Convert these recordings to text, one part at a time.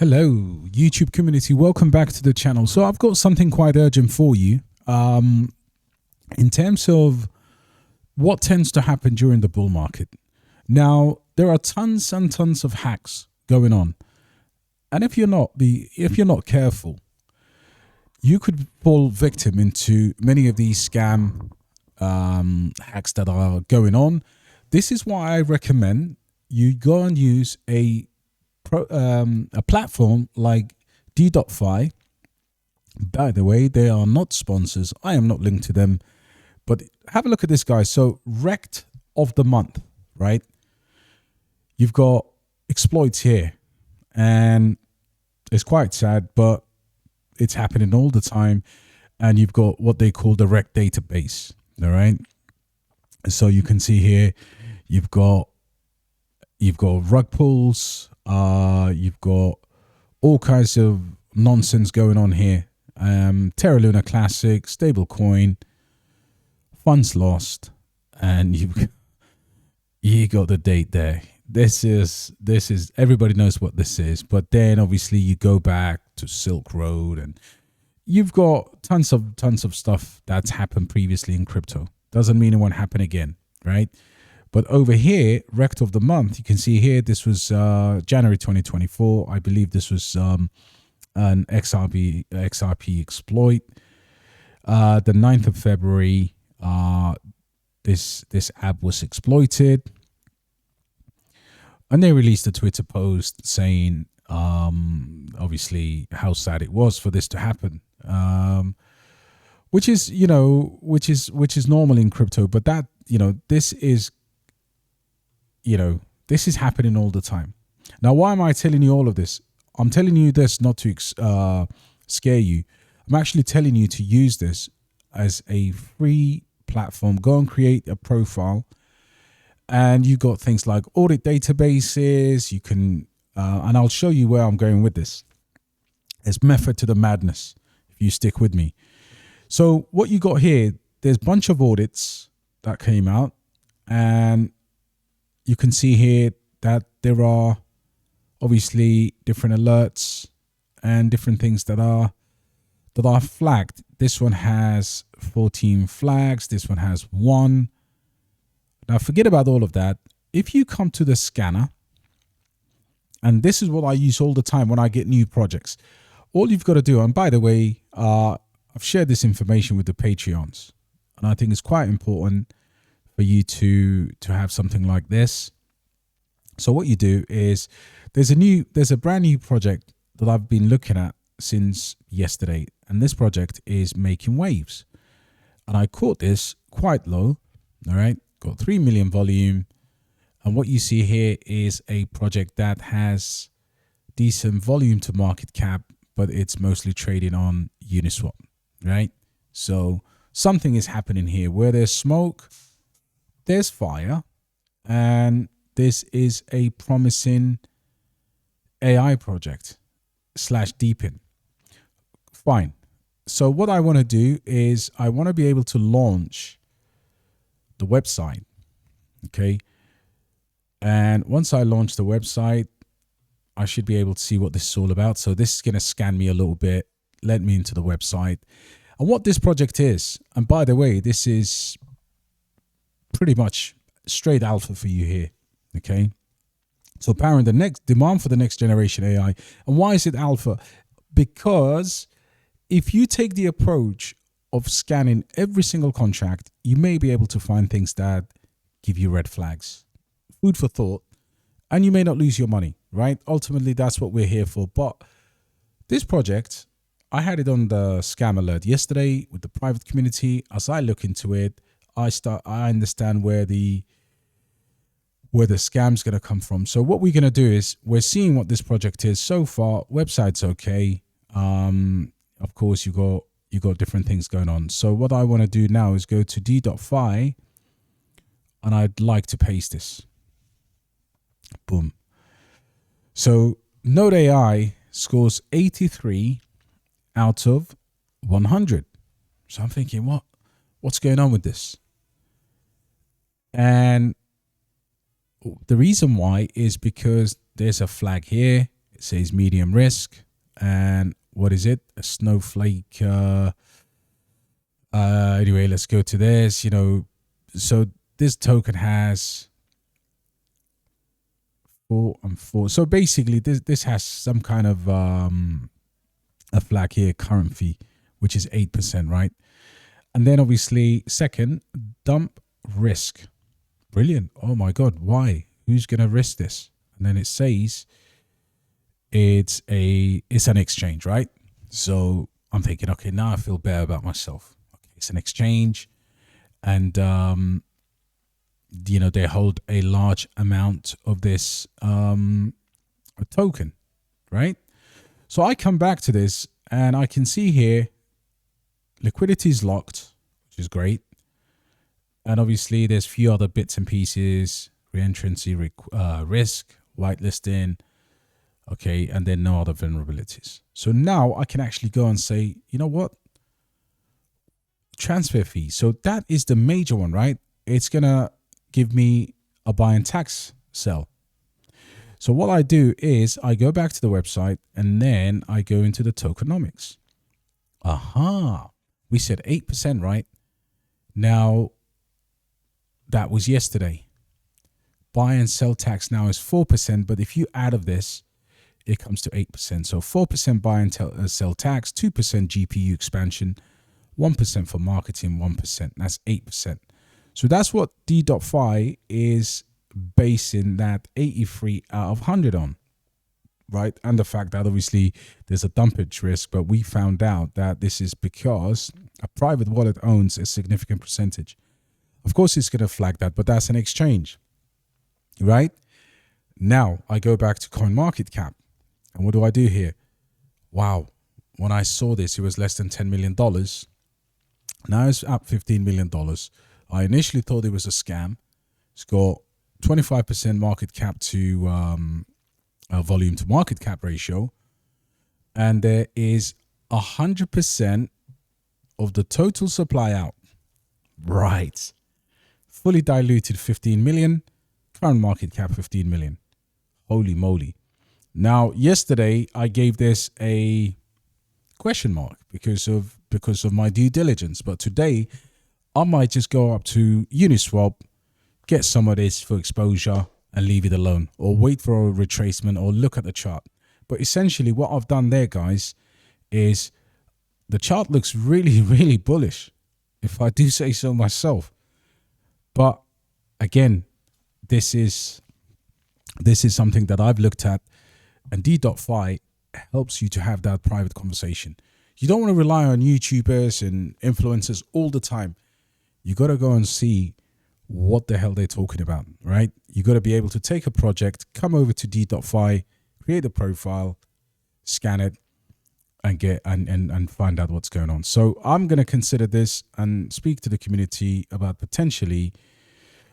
Hello, YouTube community. Welcome back to the channel. So I've got something quite urgent for you in terms of what tends to happen during the bull market. Now, there are tons and tons of hacks going on. And if you're not careful, you could fall victim into many of these scam hacks that are going on. This is why I recommend you go and use a platform like DeFi. By the way, they are not sponsors. I am not linked to them, but have a look at this, guy. So wrecked of the month, right? You've got exploits here, and it's quite sad, but it's happening all the time. And you've got what they call the wreck database. All right. So you can see here, you've got rug pulls. You've got all kinds of nonsense going on here. Terra Luna Classic, stablecoin, funds lost, and you got the date there. This is everybody knows what this is. But then obviously you go back to Silk Road, and you've got tons of stuff that's happened previously in crypto. Doesn't mean it won't happen again, right? But over here, wrecked of the month, you can see here, this was January 2024. I believe this was an XRP exploit. The 9th of February, this app was exploited. And they released a Twitter post saying, obviously, how sad it was for this to happen. Which is normal in crypto. But that, this is happening all the time. Now, why am I telling you all of this? I'm telling you this not to scare you. I'm actually telling you to use this as a free platform. Go and create a profile, and you got things like audit databases. You can, and I'll show you where I'm going with this. It's method to the madness if you stick with me. So what you got here, there's a bunch of audits that came out, and you can see here that there are obviously different alerts and different things that are flagged. This one has 14 flags. This one has 1. Now forget about all of that. If you come to the scanner, and this is what I use all the time when I get new projects, all you've got to do, and by the way, I've shared this information with the Patreons, and I think it's quite important for you to have something like this. So what you do is there's a brand new project that I've been looking at since yesterday, and this project is making waves, and I caught this quite low. All right, got 3 million volume, and what you see here is a project that has decent volume to market cap, but it's mostly trading on Uniswap, right? So something is happening here. Where there's smoke, there's fire, and this is a promising AI project / deepin. Fine. So what I want to do is I want to be able to launch the website. Okay. And once I launch the website, I should be able to see what this is all about. So this is going to scan me a little bit, let me into the website. And what this project is, and by the way, this is pretty much straight alpha for you here. Okay. So powering the next demand for the next generation AI. And why is it alpha? Because if you take the approach of scanning every single contract, you may be able to find things that give you red flags. Food for thought. And you may not lose your money, right? Ultimately, that's what we're here for. But this project, I had it on the scam alert yesterday with the private community. As I look into it, I understand where the scam's going to come from. So what we're going to do is we're seeing what this project is so far. Website's okay. Of course, you got different things going on. So what I want to do now is go to D.fi, and I'd like to paste this. Boom. So Node AI scores 83 out of 100. So I'm thinking, what's going on with this? And the reason why is because there's a flag here. It says medium risk. And what is it? A snowflake. Anyway, let's go to this. So this token has 4 and 4. So basically, this has some kind of a flag here, current fee, which is 8%, right? And then obviously, second, dump risk. Brilliant. Oh my God, why? Who's gonna risk this? And then it says it's an exchange, right? So I'm thinking, okay, now I feel better about myself. Okay, it's an exchange, and they hold a large amount of this token, right? So I come back to this, and I can see here liquidity is locked, which is great. And obviously, there's a few other bits and pieces, reentrancy risk, whitelisting, okay, and then no other vulnerabilities. So now I can actually go and say, you know what? Transfer fee. So that is the major one, right? It's going to give me a buy and tax sell. So what I do is I go back to the website and then I go into the tokenomics. Aha. We said 8%, right? Now, that was yesterday. Buy and sell tax now is 4%, but if you add of this, it comes to 8%. So 4% buy and sell tax, 2% GPU expansion, 1% for marketing, 1%. That's 8%. So that's what D.Fi is basing that 83 out of 100 on, right? And the fact that obviously there's a dumpage risk, but we found out that this is because a private wallet owns a significant percentage. Of course, it's going to flag that, but that's an exchange, right? Now I go back to CoinMarketCap. And what do I do here? Wow. When I saw this, it was less than $10 million. Now it's up $15 million. I initially thought it was a scam. It's got 25% market cap to volume to market cap ratio. And there is 100% of the total supply out. Right. Fully diluted 15 million. Current market cap 15 million. Holy moly. Now, yesterday I gave this a question mark because of my due diligence. But today I might just go up to Uniswap, get some of this for exposure and leave it alone, or wait for a retracement or look at the chart. But essentially what I've done there, guys, is the chart looks really, really bullish, if I do say so myself. But again, this is something that I've looked at, and D.Fi helps you to have that private conversation. You don't want to rely on YouTubers and influencers all the time. You got to go and see what the hell they're talking about, right? You got to be able to take a project, come over to D.Fi, create a profile, scan it, and get and find out what's going on. So I'm going to consider this and speak to the community about potentially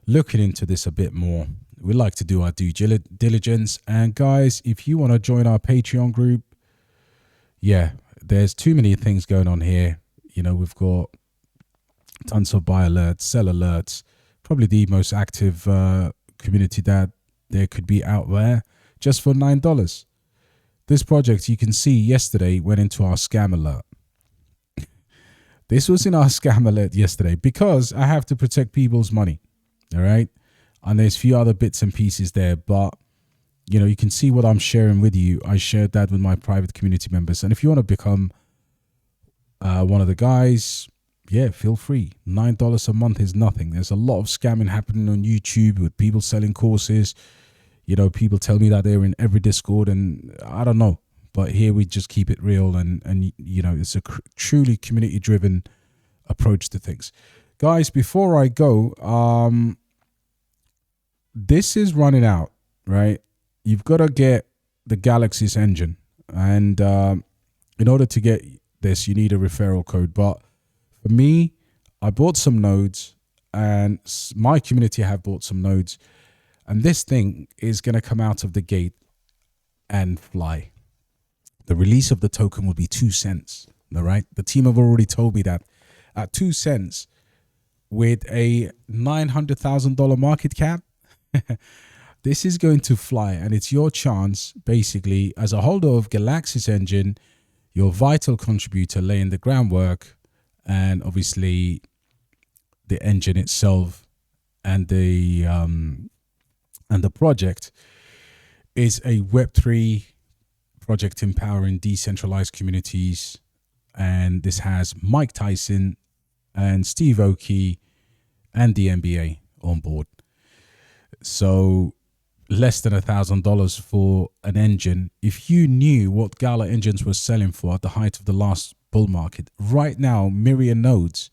looking into this a bit more. We like to do our due diligence. And guys, if you want to join our Patreon group, yeah, there's too many things going on here. We've got tons of buy alerts, sell alerts, probably the most active community that there could be out there, just for $9. This project, you can see yesterday, went into our scam alert. This was in our scam alert yesterday because I have to protect people's money. All right. And there's a few other bits and pieces there, but you can see what I'm sharing with you. I shared that with my private community members. And if you want to become one of the guys, yeah, feel free. $9 a month is nothing. There's a lot of scamming happening on YouTube with people selling courses. People tell me that they're in every Discord, and I don't know. But here we just keep it real, and it's a truly community-driven approach to things. Guys, before I go, this is running out, right? You've got to get the Galaxis engine, and in order to get this, you need a referral code. But for me, I bought some nodes, and my community have bought some nodes. And this thing is going to come out of the gate and fly. The release of the token will be 2 cents. All right. The team have already told me that at 2 cents with a $900,000 market cap, This is going to fly, and it's your chance, basically, as a holder of Galaxis engine, your vital contributor laying the groundwork, and obviously the engine itself and the project is a Web3 project empowering decentralized communities. And this has Mike Tyson and Steve Aoki and the NBA on board. So less than $1,000 for an engine. If you knew what Gala engines were selling for at the height of the last bull market, right now Myriad nodes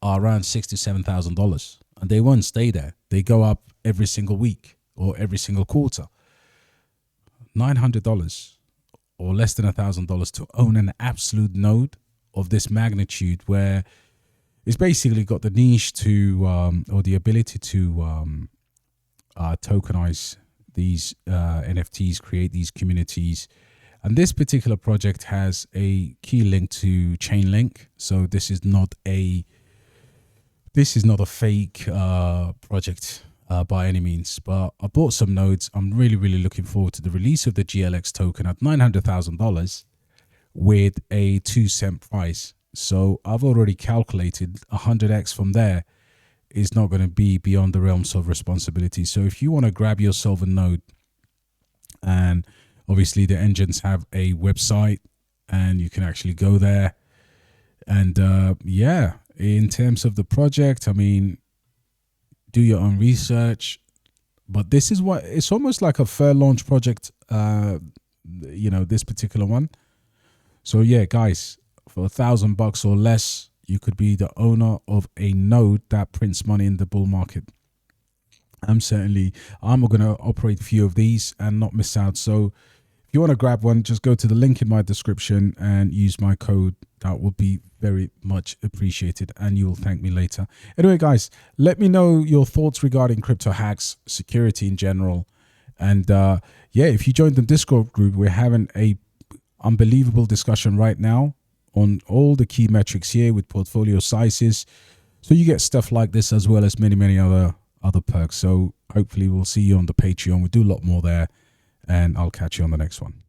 are around $67,000, and they won't stay there. They go up every single week or every single quarter. $900 or less than $1,000 to own an absolute node of this magnitude, where it's basically got the niche to or the ability to tokenize these NFTs, create these communities. And this particular project has a key link to Chainlink. So this is not a fake project by any means, but I bought some nodes. I'm really looking forward to the release of the GLX token at $900,000 with a 2-cent price. So I've already calculated 100x from there is not going to be beyond the realms of responsibility. So if you want to grab yourself a node, and obviously the engines have a website and you can actually go there. And yeah, in terms of the project, I mean, do your own research. But this is what, it's almost like a fair launch project, you know, this particular one. So yeah, guys, for $1,000 or less, you could be the owner of a node that prints money in the bull market. I'm going to operate a few of these and not miss out. So if you want to grab one, just go to the link in my description and use my code. That would be very much appreciated, and you will thank me later. Anyway, guys, let me know your thoughts regarding crypto hacks, security in general. And yeah, if you join the Discord group, we're having a unbelievable discussion right now on all the key metrics here with portfolio sizes. So you get stuff like this as well as many other perks. So hopefully we'll see you on the Patreon. We do a lot more there, and I'll catch you on the next one.